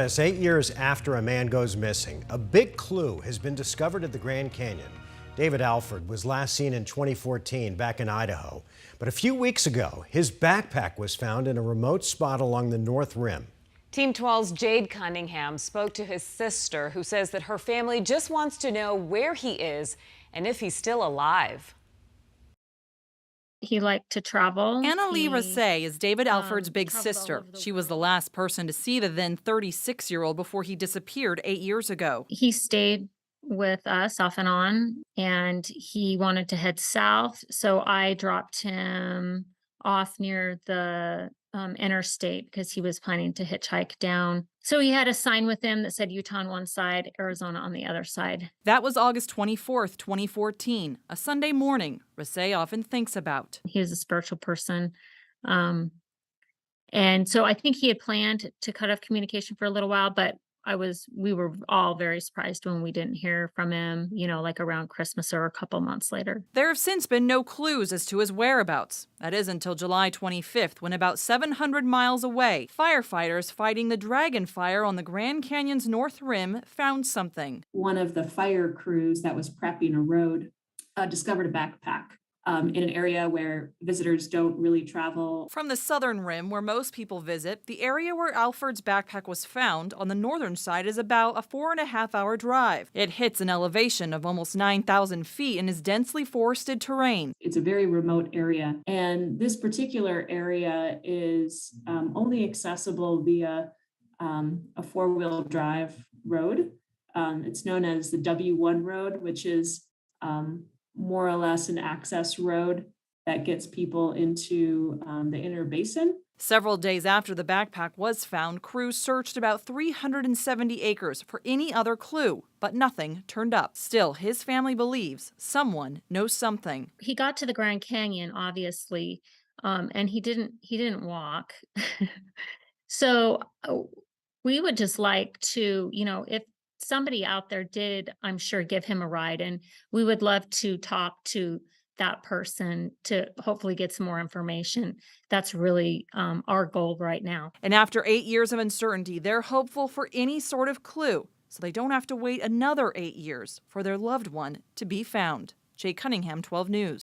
As 8 years after a man goes missing, a big clue has been discovered at the Grand Canyon. David Alford was last seen in 2014 back in Idaho. But a few weeks ago, his backpack was found in a remote spot along the North Rim. Team 12's Jade Cunningham spoke to his sister, who says that her family just wants to know where he is and if he's still alive. He liked to travel. Anna-Lee Rassay is David Alford's big traveled all sister. over the She was the world. last person to see the then 36-year-old before he disappeared 8 years ago. He stayed with us off and on, and he wanted to head south. So I dropped him off near the interstate because he was planning to hitchhike down. So he had a sign with him that said Utah on one side, Arizona on the other side. That was August 24th, 2014, a Sunday morning Rassay often thinks about. He was a spiritual person. And so I think he had planned to cut off communication for a little while, but we were all very surprised when we didn't hear from him, like around Christmas or a couple months later. There have since been no clues as to his whereabouts. That is until July 25th, when about 700 miles away, firefighters fighting the dragon fire on the Grand Canyon's North Rim found something. One of the fire crews that was prepping a road discovered a backpack in an area where visitors don't really travel. From the southern rim, where most people visit, the area where Alford's backpack was found on the northern side is about a 4.5-hour drive. It hits an elevation of almost 9,000 feet and is densely forested terrain. It's a very remote area, and this particular area is only accessible via a four-wheel drive road. It's known as the W1 road, which is more or less an access road that gets people into the inner basin. Several days after the backpack was found, crews searched about 370 acres for any other clue, but nothing turned up. Still, his family believes someone knows something. He got to the Grand Canyon, obviously, and he didn't walk. So we would just like to, if somebody out there did, I'm sure, give him a ride, and we would love to talk to that person to hopefully get some more information. That's really our goal right now. And after 8 years of uncertainty, they're hopeful for any sort of clue, so they don't have to wait another 8 years for their loved one to be found. Jade Cunningham, 12 News.